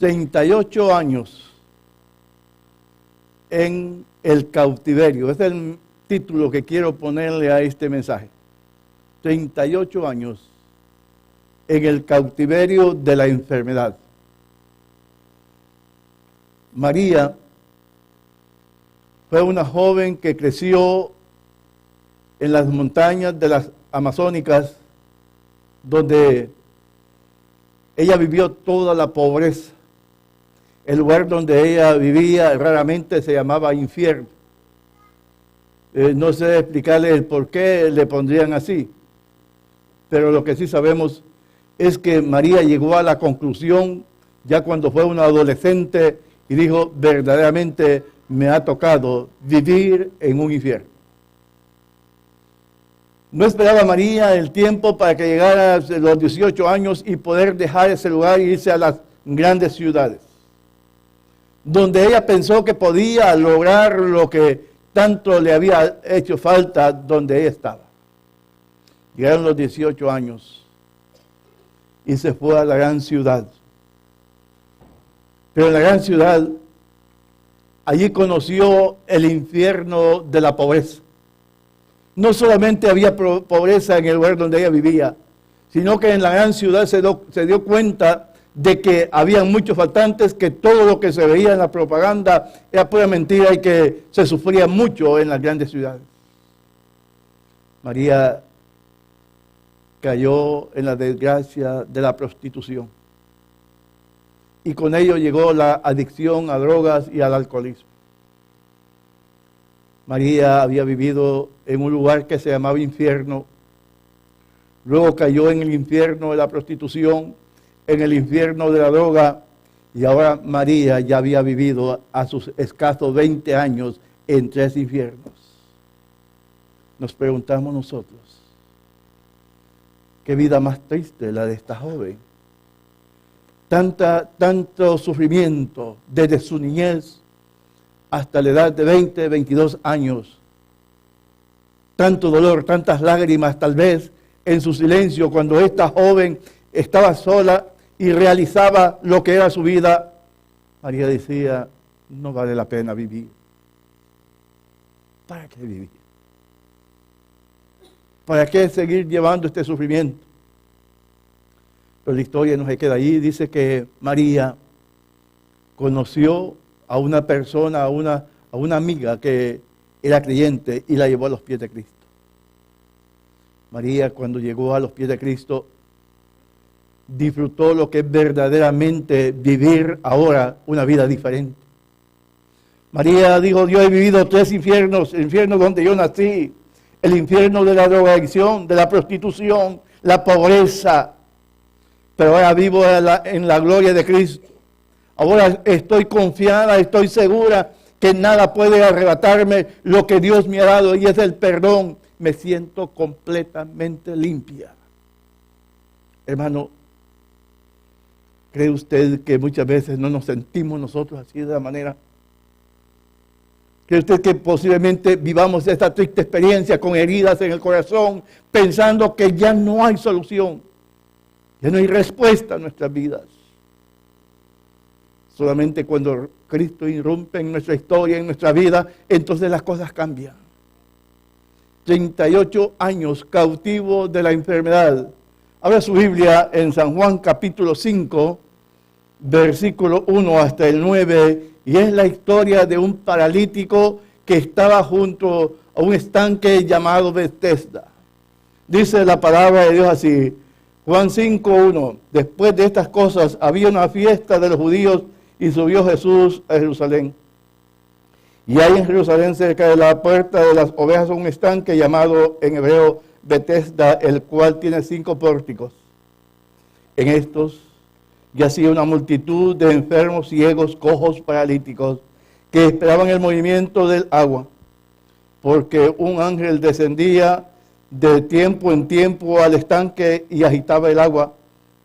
38 años en el cautiverio. Ese es el título que quiero ponerle a este mensaje. 38 años en el cautiverio de la enfermedad. María fue una joven que creció en las montañas de las Amazónicas, donde ella vivió toda la pobreza. El lugar donde ella vivía raramente se llamaba infierno. No sé explicarle el por qué le pondrían así, pero lo que sí sabemos es que María llegó a la conclusión, ya cuando fue una adolescente, y dijo, verdaderamente me ha tocado vivir en un infierno. No esperaba María el tiempo para que llegara a los 18 años y poder dejar ese lugar e irse a las grandes ciudades, donde ella pensó que podía lograr lo que tanto le había hecho falta donde ella estaba. Llegaron los 18 años y se fue a la gran ciudad. Pero en la gran ciudad, allí conoció el infierno de la pobreza. No solamente había pobreza en el lugar donde ella vivía, sino que en la gran ciudad se dio cuenta de que había muchos faltantes, que todo lo que se veía en la propaganda era pura mentira y que se sufría mucho en las grandes ciudades. María cayó en la desgracia de la prostitución y con ello llegó la adicción a drogas y al alcoholismo. María había vivido en un lugar que se llamaba infierno, luego cayó en el infierno de la prostitución, en el infierno de la droga, y ahora María ya había vivido a sus escasos 20 años en 3 infiernos. Nos preguntamos nosotros, qué vida más triste la de esta joven. Tanto sufrimiento desde su niñez hasta la edad de 20, 22 años. Tanto dolor, tantas lágrimas, tal vez en su silencio, cuando esta joven estaba sola y realizaba lo que era su vida. María decía, no vale la pena vivir. ¿Para qué vivir? ¿Para qué seguir llevando este sufrimiento? Pero la historia no se queda ahí. Dice que María conoció a una persona, a una amiga que era creyente y la llevó a los pies de Cristo. María, cuando llegó a los pies de Cristo, disfrutó lo que es verdaderamente vivir ahora una vida diferente. María dijo, yo he vivido 3 infiernos, el infierno donde yo nací, el infierno de la drogadicción, de la prostitución, la pobreza, pero ahora vivo en la gloria de Cristo. Ahora estoy confiada, estoy segura que nada puede arrebatarme lo que Dios me ha dado y es el perdón. Me siento completamente limpia. Hermano, ¿cree usted que muchas veces no nos sentimos nosotros así de la manera? ¿Cree usted que posiblemente vivamos esta triste experiencia con heridas en el corazón, pensando que ya no hay solución, ya no hay respuesta a nuestras vidas? Solamente cuando Cristo irrumpe en nuestra historia, en nuestra vida, entonces las cosas cambian. 38 años cautivo de la enfermedad. Abra su Biblia en San Juan capítulo 5, versículo 1 hasta el 9, y es la historia de un paralítico que estaba junto a un estanque llamado Betesda. Dice la palabra de Dios así, Juan 5:1, después de estas cosas había una fiesta de los judíos y subió Jesús a Jerusalén. Y hay en Jerusalén, cerca de la puerta de las ovejas, un estanque llamado en hebreo Betesda, el cual tiene 5 pórticos. En estos yacía una multitud de enfermos, ciegos, cojos, paralíticos, que esperaban el movimiento del agua, porque un ángel descendía de tiempo en tiempo al estanque y agitaba el agua,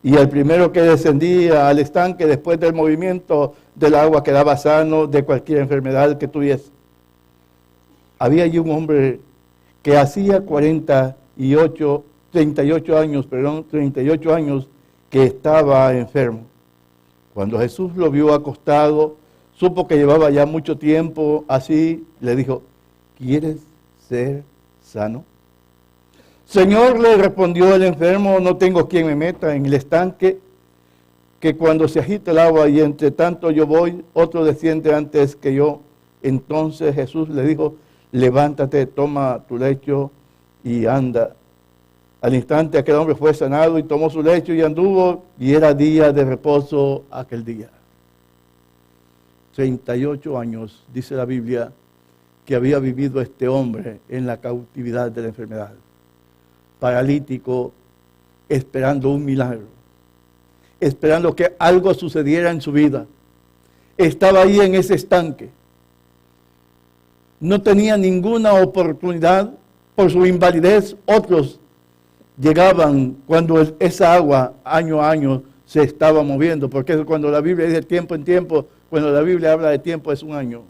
y el primero que descendía al estanque después del movimiento del agua quedaba sano de cualquier enfermedad que tuviese. Había allí un hombre que hacía 38 años que estaba enfermo. Cuando Jesús lo vio acostado, supo que llevaba ya mucho tiempo así, le dijo, ¿quieres ser sano? Señor, le respondió el enfermo, no tengo quien me meta en el estanque, que cuando se agita el agua y entre tanto yo voy, otro desciende antes que yo. Entonces Jesús le dijo, levántate, toma tu lecho y anda. Al instante aquel hombre fue sanado y tomó su lecho y anduvo, y era día de reposo aquel día. 38 años, dice la Biblia, que había vivido este hombre en la cautividad de la enfermedad. Paralítico, esperando un milagro, esperando que algo sucediera en su vida. Estaba ahí en ese estanque. No tenía ninguna oportunidad por su invalidez. Otros llegaban cuando esa agua año a año se estaba moviendo, porque cuando la Biblia dice tiempo en tiempo, cuando la Biblia habla de tiempo es un año.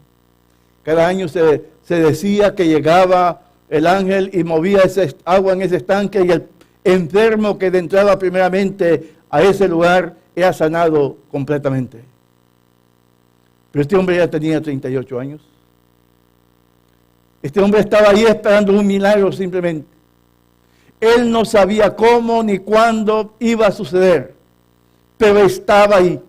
Cada año se decía que llegaba el ángel y movía esa agua en ese estanque y el enfermo que entraba primeramente a ese lugar era sanado completamente. Pero este hombre ya tenía 38 años. Este hombre estaba ahí esperando un milagro simplemente. Él no sabía cómo ni cuándo iba a suceder, pero estaba ahí.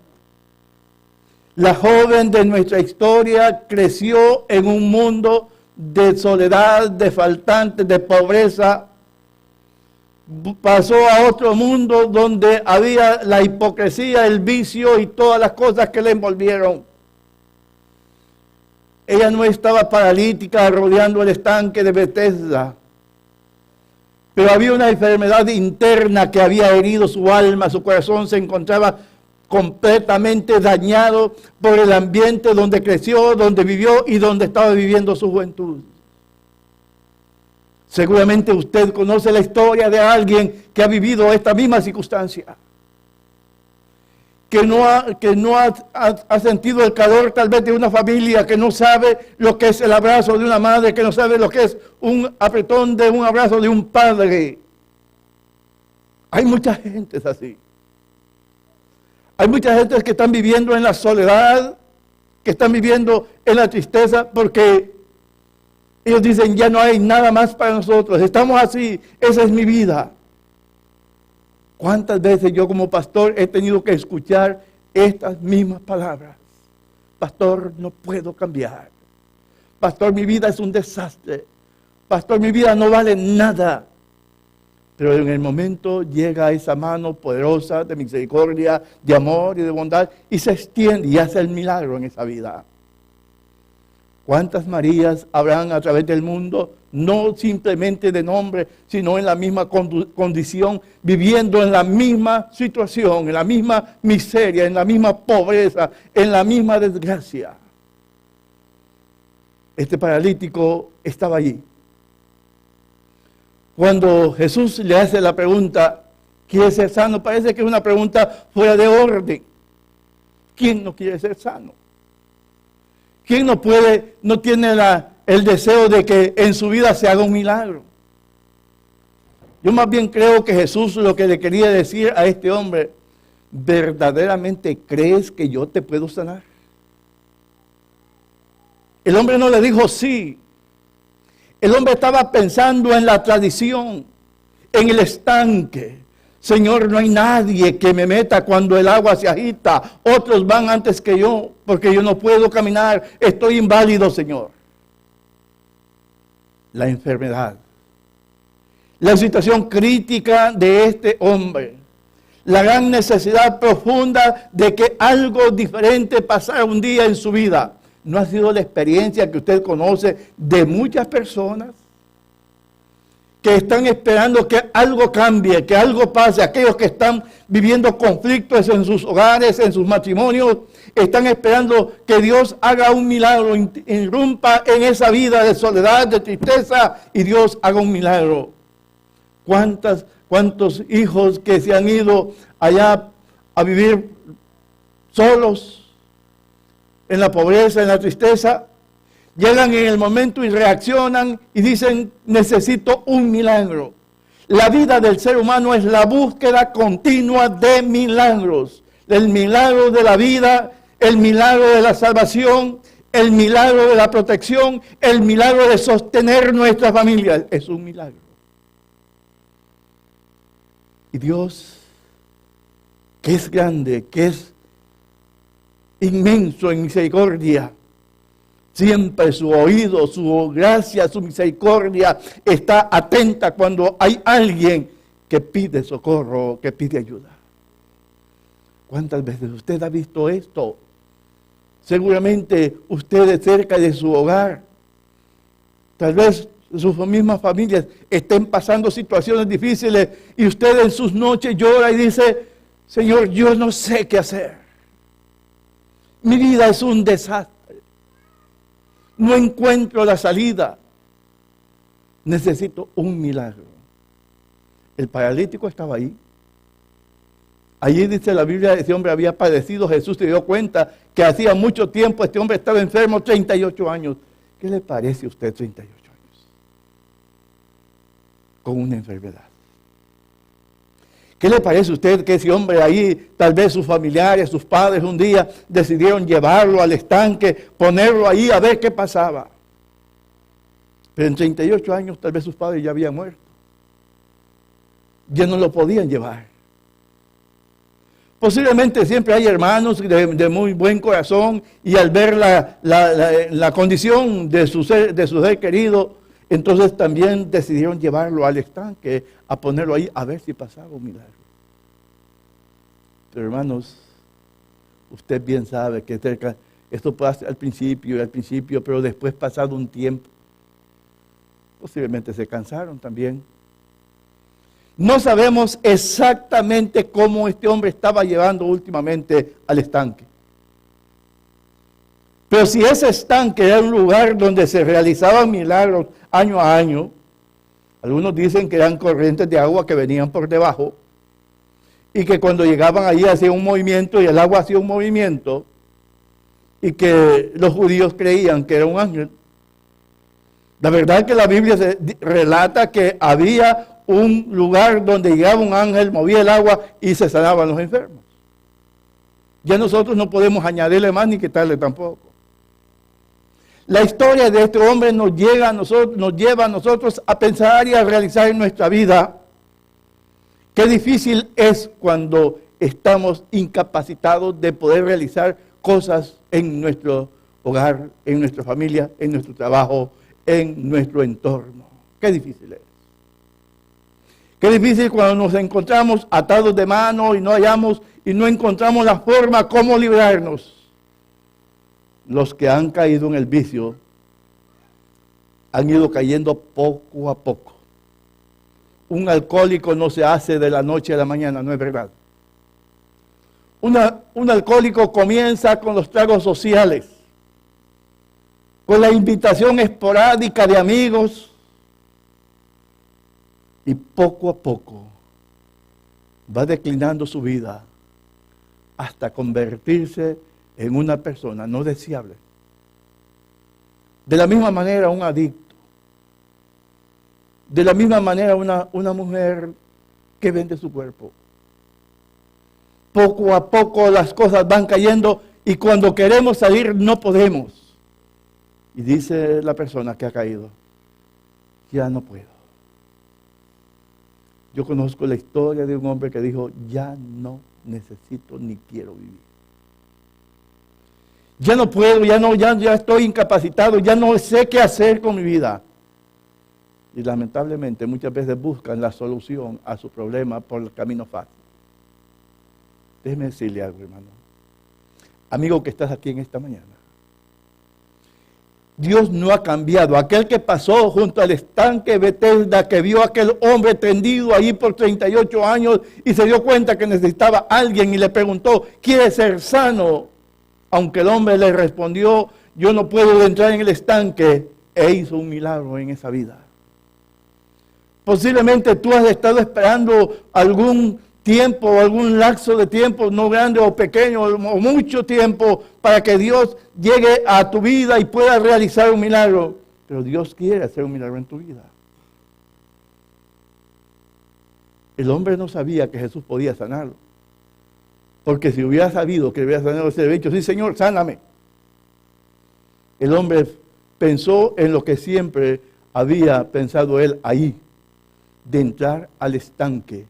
La joven de nuestra historia creció en un mundo de soledad, de faltantes, de pobreza. Pasó a otro mundo donde había la hipocresía, el vicio y todas las cosas que le envolvieron. Ella no estaba paralítica rodeando el estanque de Bethesda, pero había una enfermedad interna que había herido su alma, su corazón se encontraba completamente dañado por el ambiente donde creció, donde vivió y donde estaba viviendo su juventud. Seguramente usted conoce la historia de alguien que ha vivido esta misma circunstancia, que no ha sentido el calor tal vez de una familia, que no sabe lo que es el abrazo de una madre, que no sabe lo que es un apretón de un abrazo de un padre. Hay mucha gente así. Hay mucha gente que están viviendo en la soledad, que están viviendo en la tristeza, porque ellos dicen, ya no hay nada más para nosotros, estamos así, esa es mi vida. ¿Cuántas veces yo como pastor he tenido que escuchar estas mismas palabras? Pastor, no puedo cambiar. Pastor, mi vida es un desastre. Pastor, mi vida no vale nada. Pero en el momento llega esa mano poderosa de misericordia, de amor y de bondad y se extiende y hace el milagro en esa vida. ¿Cuántas Marías habrán a través del mundo? No simplemente de nombre, sino en la misma condición, viviendo en la misma situación, en la misma miseria, en la misma pobreza, en la misma desgracia. Este paralítico estaba allí. Cuando Jesús le hace la pregunta, ¿quiere ser sano? Parece que es una pregunta fuera de orden. ¿Quién no quiere ser sano? ¿Quién no tiene el deseo de que en su vida se haga un milagro? Yo más bien creo que Jesús lo que le quería decir a este hombre, ¿verdaderamente crees que yo te puedo sanar? El hombre no le dijo sí. El hombre estaba pensando en la tradición, en el estanque. Señor, no hay nadie que me meta cuando el agua se agita. Otros van antes que yo, porque yo no puedo caminar. Estoy inválido, Señor. La enfermedad. La situación crítica de este hombre. La gran necesidad profunda de que algo diferente pasara un día en su vida. ¿No ha sido la experiencia que usted conoce de muchas personas que están esperando que algo cambie, que algo pase? Aquellos que están viviendo conflictos en sus hogares, en sus matrimonios, están esperando que Dios haga un milagro, irrumpa en esa vida de soledad, de tristeza, y Dios haga un milagro. ¿Cuántos hijos que se han ido allá a vivir solos, en la pobreza, en la tristeza, llegan en el momento y reaccionan y dicen, necesito un milagro? La vida del ser humano es la búsqueda continua de milagros. el milagro de la vida, el milagro de la salvación, el milagro de la protección, el milagro de sostener nuestra familia. Es un milagro. Y Dios, que es grande, que es inmenso en misericordia, siempre su oído, su gracia, su misericordia está atenta cuando hay alguien que pide socorro, que pide ayuda. ¿Cuántas veces usted ha visto esto? Seguramente ustedes cerca de su hogar, tal vez sus mismas familias estén pasando situaciones difíciles y usted en sus noches llora y dice, Señor, yo no sé qué hacer. Mi vida es un desastre. No encuentro la salida. Necesito un milagro. El paralítico estaba ahí. Allí dice la Biblia, ese hombre había padecido. Jesús se dio cuenta que hacía mucho tiempo este hombre estaba enfermo, 38 años. ¿Qué le parece a usted 38 años? Con una enfermedad. ¿Qué le parece a usted que ese hombre ahí, tal vez sus familiares, sus padres un día decidieron llevarlo al estanque, ponerlo ahí a ver qué pasaba? Pero en 38 años tal vez sus padres ya habían muerto. Ya no lo podían llevar. Posiblemente siempre hay hermanos de muy buen corazón y al ver la condición de su ser querido, entonces también decidieron llevarlo al estanque, a ponerlo ahí a ver si pasaba un milagro. Pero hermanos, usted bien sabe que esto pasa al principio, pero después pasado un tiempo, posiblemente se cansaron también. No sabemos exactamente cómo este hombre estaba llevando últimamente al estanque. Pero si ese estanque era un lugar donde se realizaban milagros año a año, algunos dicen que eran corrientes de agua que venían por debajo y que cuando llegaban allí hacía un movimiento y el agua hacía un movimiento y que los judíos creían que era un ángel. La verdad es que la Biblia relata que había un lugar donde llegaba un ángel, movía el agua y se sanaban los enfermos. Ya nosotros no podemos añadirle más ni quitarle tampoco. La historia de este hombre nos lleva a nosotros a pensar y a realizar en nuestra vida qué difícil es cuando estamos incapacitados de poder realizar cosas en nuestro hogar, en nuestra familia, en nuestro trabajo, en nuestro entorno. Qué difícil es. Qué difícil cuando nos encontramos atados de mano y no encontramos la forma como librarnos. Los que han caído en el vicio han ido cayendo poco a poco. Un alcohólico no se hace de la noche a la mañana, no es verdad. Un alcohólico comienza con los tragos sociales, con la invitación esporádica de amigos, y poco a poco va declinando su vida hasta convertirse en una persona no deseable. De la misma manera un adicto. De la misma manera una mujer que vende su cuerpo. Poco a poco las cosas van cayendo y cuando queremos salir no podemos. Y dice la persona que ha caído, ya no puedo. Yo conozco la historia de un hombre que dijo, ya no necesito ni quiero vivir. Ya no puedo, ya estoy incapacitado, ya no sé qué hacer con mi vida. Y lamentablemente muchas veces buscan la solución a su problema por el camino fácil. Déjeme decirle algo, hermano. Amigo que estás aquí en esta mañana. Dios no ha cambiado. Aquel que pasó junto al estanque Betesda, que vio a aquel hombre tendido ahí por 38 años y se dio cuenta que necesitaba a alguien y le preguntó, ¿quiere ser sano? Aunque el hombre le respondió, yo no puedo entrar en el estanque, e hizo un milagro en esa vida. Posiblemente tú has estado esperando algún tiempo, algún lapso de tiempo, no grande o pequeño, o mucho tiempo, para que Dios llegue a tu vida y pueda realizar un milagro. Pero Dios quiere hacer un milagro en tu vida. El hombre no sabía que Jesús podía sanarlo. Porque si hubiera sabido que le hubiera sanado, se le hubiera dicho, sí Señor, sáname. El hombre pensó en lo que siempre había pensado él ahí, de entrar al estanque,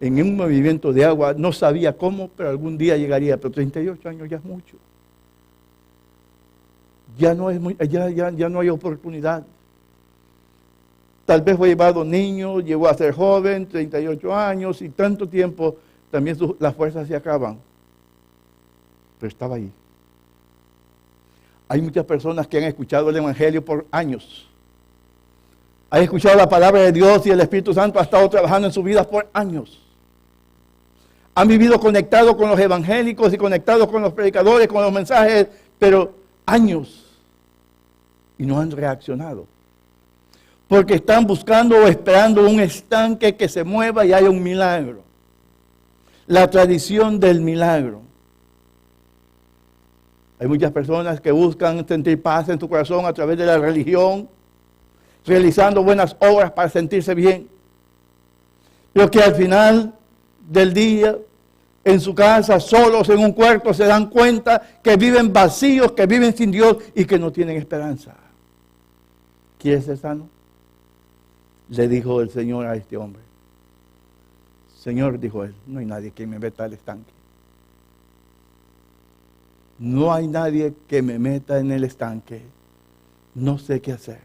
en un movimiento de agua, no sabía cómo, pero algún día llegaría, pero 38 años ya es mucho. Ya no hay oportunidad. Tal vez fue llevado niño, llegó a ser joven, 38 años, y tanto tiempo, también las fuerzas se acaban. Pero estaba ahí. Hay muchas personas que han escuchado el Evangelio por años. Han escuchado la palabra de Dios y el Espíritu Santo ha estado trabajando en sus vidas por años. Han vivido conectados con los evangélicos y conectados con los predicadores, con los mensajes, pero años. Y no han reaccionado. Porque están buscando o esperando un estanque que se mueva y haya un milagro. La tradición del milagro. Hay muchas personas que buscan sentir paz en su corazón a través de la religión, realizando buenas obras para sentirse bien. Pero que al final del día, en su casa, solos en un cuarto, se dan cuenta que viven vacíos, que viven sin Dios y que no tienen esperanza. ¿Quieres ser sano? Le dijo el Señor a este hombre. Señor, dijo él, no hay nadie que me meta al estanque. No hay nadie que me meta en el estanque. No sé qué hacer.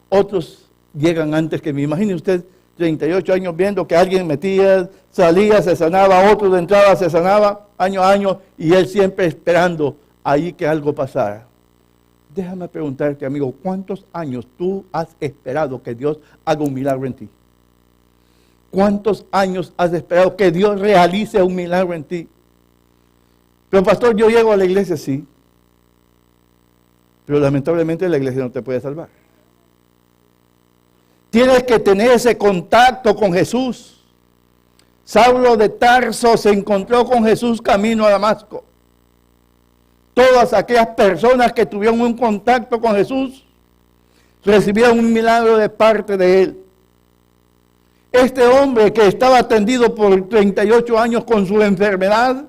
Otros llegan antes que me. Imagine usted 38 años viendo que alguien metía, salía, se sanaba, otro entraba, se sanaba, año a año, y él siempre esperando ahí que algo pasara. Déjame preguntarte, amigo, ¿cuántos años tú has esperado que Dios haga un milagro en ti? ¿Cuántos años has esperado que Dios realice un milagro en ti? Pero pastor, yo llego a la iglesia, sí. Pero lamentablemente la iglesia no te puede salvar. Tienes que tener ese contacto con Jesús. Saulo de Tarso se encontró con Jesús camino a Damasco. Todas aquellas personas que tuvieron un contacto con Jesús recibieron un milagro de parte de Él. Este hombre que estaba atendido por 38 años con su enfermedad,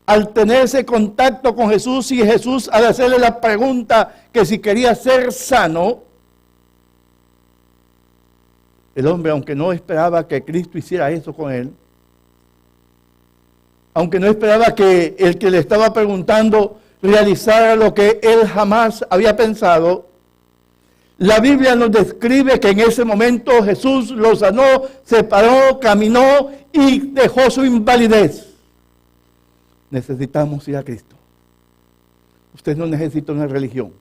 al tener ese contacto con Jesús y Jesús al hacerle la pregunta que si quería ser sano, el hombre, aunque no esperaba que Cristo hiciera eso con él, aunque no esperaba que el que le estaba preguntando realizara lo que él jamás había pensado, la Biblia nos describe que en ese momento Jesús lo sanó, se paró, caminó y dejó su invalidez. Necesitamos ir a Cristo. Usted no necesita una religión.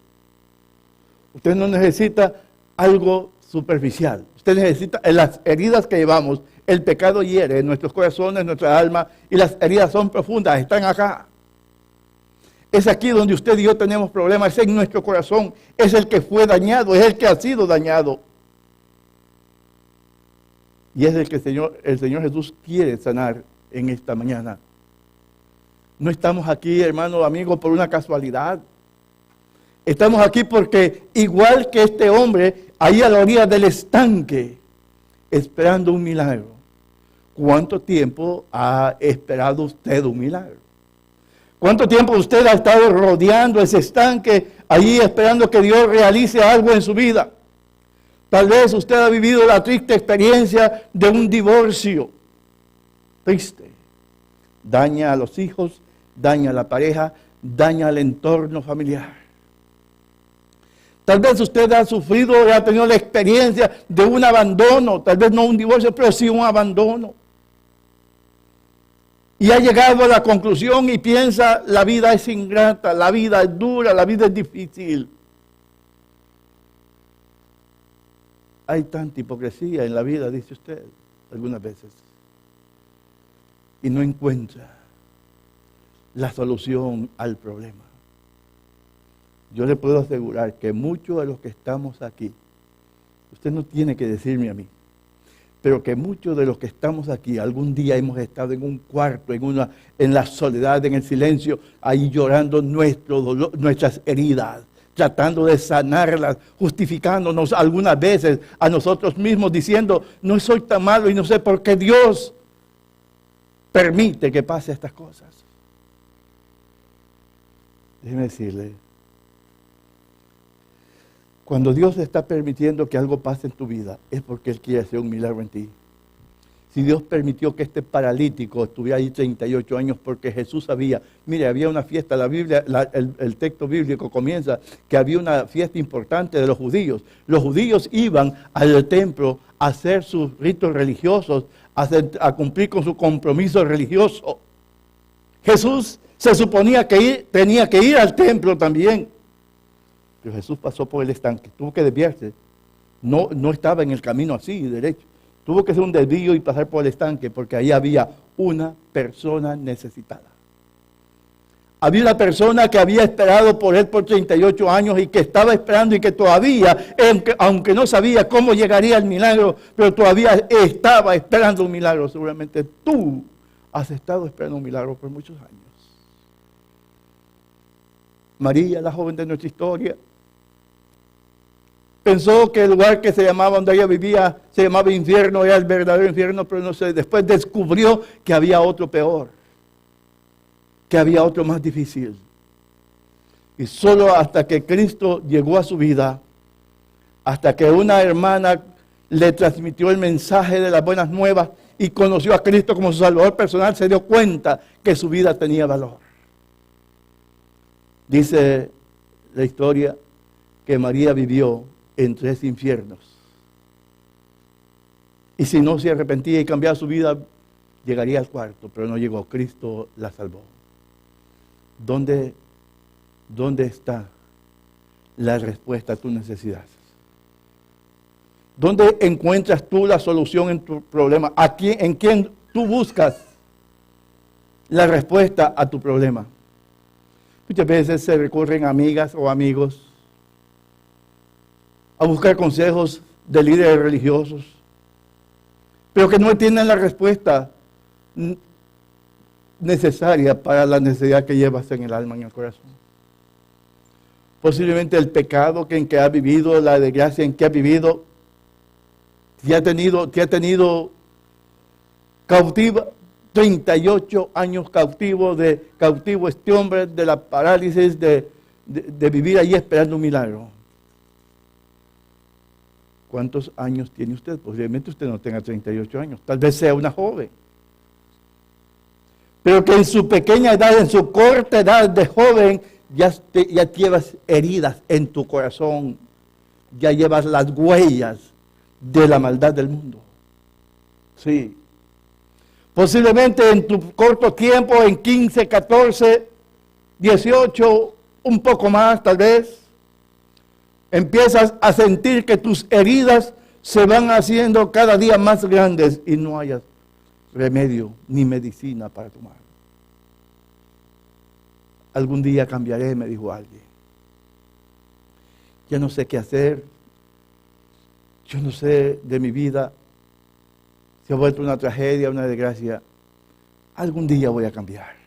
Usted no necesita algo superficial. Usted necesita las heridas que llevamos. El pecado hiere en nuestros corazones, nuestra alma, y las heridas son profundas, están acá. Es aquí donde usted y yo tenemos problemas, es en nuestro corazón, es el que fue dañado, es el que ha sido dañado. Y es el que el Señor Jesús quiere sanar en esta mañana. No estamos aquí, hermano, amigo, por una casualidad. Estamos aquí porque, igual que este hombre, ahí a la orilla del estanque, esperando un milagro. ¿Cuánto tiempo ha esperado usted un milagro? ¿Cuánto tiempo usted ha estado rodeando ese estanque, ahí esperando que Dios realice algo en su vida? Tal vez usted ha vivido la triste experiencia de un divorcio. Triste. Daña a los hijos, daña a la pareja, daña al entorno familiar. Tal vez usted ha sufrido, ha tenido la experiencia de un abandono, tal vez no un divorcio, pero sí un abandono. Y ha llegado a la conclusión y piensa, la vida es ingrata, la vida es dura, la vida es difícil. Hay tanta hipocresía en la vida, dice usted, algunas veces. Y no encuentra la solución al problema. Yo le puedo asegurar que muchos de los que estamos aquí, usted no tiene que decirme a mí, pero que muchos de los que estamos aquí, algún día hemos estado en un cuarto, en la soledad, en el silencio, ahí llorando nuestro dolor, nuestras heridas, tratando de sanarlas, justificándonos algunas veces a nosotros mismos, diciendo, no soy tan malo y no sé por qué Dios permite que pase estas cosas? Déjeme decirle, cuando Dios está permitiendo que algo pase en tu vida, es porque Él quiere hacer un milagro en ti. Si Dios permitió que este paralítico estuviera ahí 38 años, porque Jesús sabía, mire, había una fiesta, la Biblia, el texto bíblico comienza que había una fiesta importante de los judíos. Los judíos iban al templo a hacer sus ritos religiosos, a cumplir con su compromiso religioso. Jesús se suponía que tenía que ir al templo también. Pero Jesús pasó por el estanque, tuvo que desviarse. No estaba en el camino así, derecho. Tuvo que hacer un desvío y pasar por el estanque, porque ahí había una persona necesitada. Había una persona que había esperado por él por 38 años y que estaba esperando y que todavía, aunque no sabía cómo llegaría el milagro, pero todavía estaba esperando un milagro. Seguramente tú has estado esperando un milagro por muchos años. María, la joven de nuestra historia, pensó que el lugar que se llamaba, donde ella vivía, se llamaba infierno, era el verdadero infierno, pero no sé, después descubrió que había otro peor, que había otro más difícil. Y solo hasta que Cristo llegó a su vida, hasta que una hermana le transmitió el mensaje de las buenas nuevas y conoció a Cristo como su Salvador personal, se dio cuenta que su vida tenía valor. Dice la historia que María vivió en 3 infiernos. Y si no se arrepentía y cambiaba su vida, llegaría al 4, pero no llegó. Cristo la salvó. ¿Dónde está la respuesta a tus necesidades? ¿Dónde encuentras tú la solución en tu problema? ¿En quién tú buscas la respuesta a tu problema? Muchas veces se recurren a amigas o amigos a buscar consejos de líderes religiosos, pero que no tienen la respuesta necesaria para la necesidad que llevas en el alma, en el corazón. Posiblemente el pecado en que has vivido, la desgracia en que has vivido, te ha tenido cautiva, 38 años cautivo este hombre de la parálisis de vivir ahí esperando un milagro. ¿Cuántos años tiene usted? Posiblemente usted no tenga 38 años, tal vez sea una joven. Pero que en su pequeña edad, en su corta edad de joven, ya llevas heridas en tu corazón, ya llevas las huellas de la maldad del mundo. Sí. Posiblemente en tu corto tiempo, en 15, 14, 18, un poco más tal vez, empiezas a sentir que tus heridas se van haciendo cada día más grandes y no hayas remedio ni medicina para tomar. Algún día cambiaré, me dijo alguien. Ya no sé qué hacer. Yo no sé de mi vida. Se ha vuelto una tragedia, una desgracia. Algún día voy a cambiar.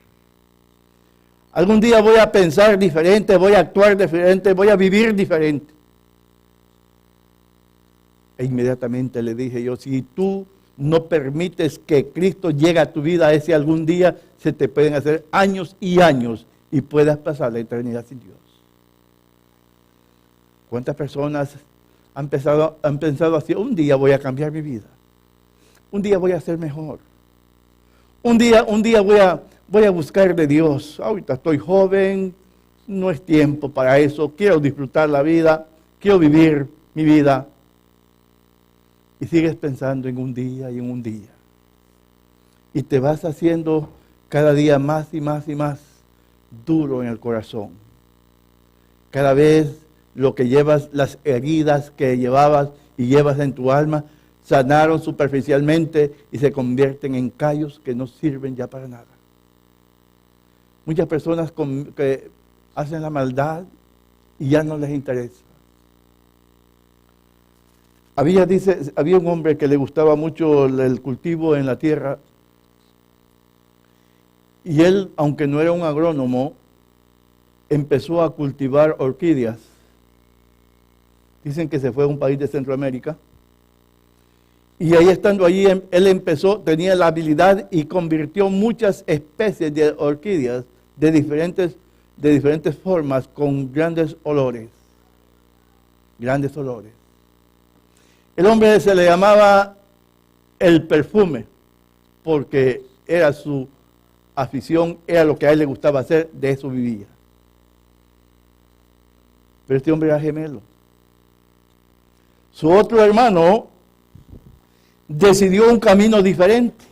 Algún día voy a pensar diferente, voy a actuar diferente, voy a vivir diferente. E inmediatamente le dije yo, si tú no permites que Cristo llegue a tu vida, ese algún día se te pueden hacer años y años y puedas pasar la eternidad sin Dios. ¿Cuántas personas han pensado así? Un día voy a cambiar mi vida. Un día voy a ser mejor. Un día voy a buscar de Dios. Ahorita estoy joven, no es tiempo para eso. Quiero disfrutar la vida, quiero vivir mi vida. Y sigues pensando en un día y en un día. Y te vas haciendo cada día más y más y más duro en el corazón. Cada vez lo que llevas, las heridas que llevabas y llevas en tu alma, sanaron superficialmente y se convierten en callos que no sirven ya para nada. Muchas personas que hacen la maldad y ya no les interesa. Había un hombre que le gustaba mucho el cultivo en la tierra y él, aunque no era un agrónomo, empezó a cultivar orquídeas. Dicen que se fue a un país de Centroamérica Y ahí estando allí, él empezó, tenía la habilidad y convirtió muchas especies de orquídeas de diferentes formas con grandes olores. Grandes olores. El hombre se le llamaba el perfume, porque era su afición, era lo que a él le gustaba hacer, de eso vivía. Pero este hombre era gemelo. Su otro hermano decidió un camino diferente.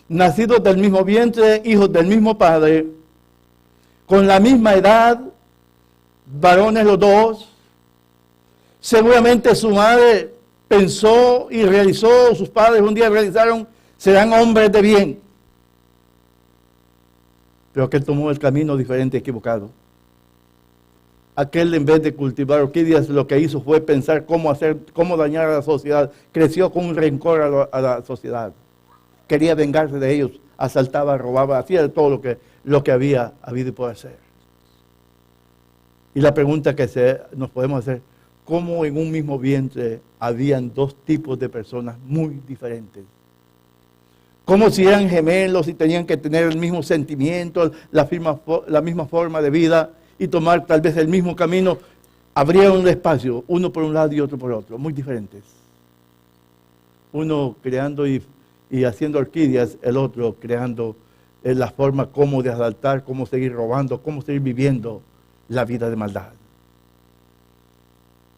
Nacidos del mismo vientre, hijos del mismo padre, con la misma edad, varones los dos. Seguramente su madre pensó y realizó, sus padres un día realizaron, serán hombres de bien. Pero aquel tomó el camino diferente, equivocado. Aquel, en vez de cultivar orquídeas, lo que hizo fue pensar cómo dañar a la sociedad. Creció con un rencor a la sociedad. Quería vengarse de ellos, asaltaba, robaba, hacía todo lo que había habido y por hacer. Y la pregunta que nos podemos hacer, ¿cómo en un mismo vientre habían dos tipos de personas muy diferentes? Como si eran gemelos y tenían que tener el mismo sentimiento, la misma forma de vida y tomar tal vez el mismo camino, habría un espacio, uno por un lado y otro por otro, muy diferentes. Uno creando y haciendo orquídeas, el otro creando la forma cómo de asaltar, cómo seguir robando, cómo seguir viviendo la vida de maldad.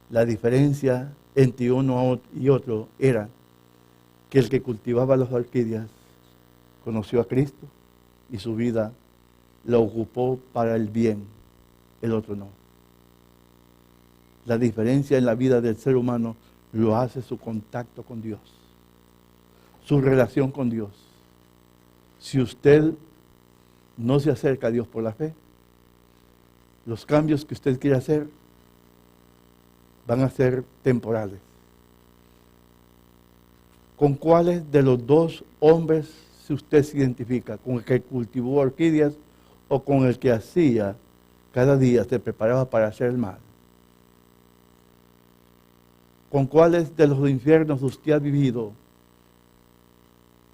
La diferencia entre uno y otro era que el que cultivaba las orquídeas conoció a Cristo y su vida la ocupó para el bien. El otro no. La diferencia en la vida del ser humano lo hace su contacto con Dios, su relación con Dios. Si usted no se acerca a Dios por la fe, los cambios que usted quiere hacer van a ser temporales. ¿Con cuáles de los dos hombres si usted se identifica? ¿Con el que cultivó orquídeas o con el que hacía cada día, se preparaba para hacer el mal? ¿Con cuáles de los infiernos usted ha vivido?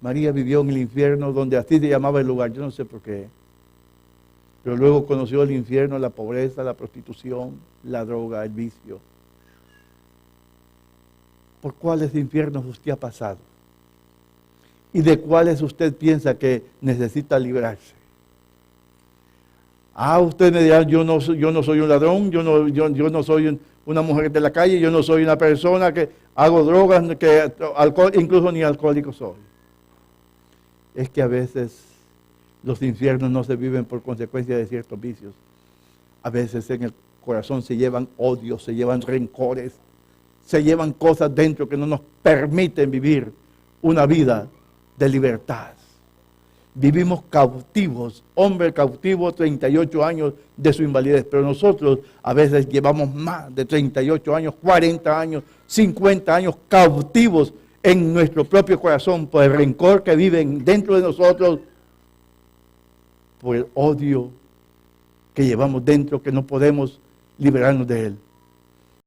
María vivió en el infierno donde así se llamaba el lugar, yo no sé por qué. Pero luego conoció el infierno, la pobreza, la prostitución, la droga, el vicio. ¿Por cuáles infiernos usted ha pasado? ¿Y de cuáles usted piensa que necesita librarse? Usted me dirá, yo no soy un ladrón, yo no soy una mujer de la calle, yo no soy una persona que hago drogas, incluso ni alcohólico soy. Es que a veces los infiernos no se viven por consecuencia de ciertos vicios. A veces en el corazón se llevan odios, se llevan rencores, se llevan cosas dentro que no nos permiten vivir una vida de libertad. Vivimos cautivos, hombre cautivo, 38 años de su invalidez, pero nosotros a veces llevamos más de 38 años, 40 años, 50 años cautivos en nuestro propio corazón por el rencor que vive dentro de nosotros, por el odio que llevamos dentro que no podemos liberarnos de él.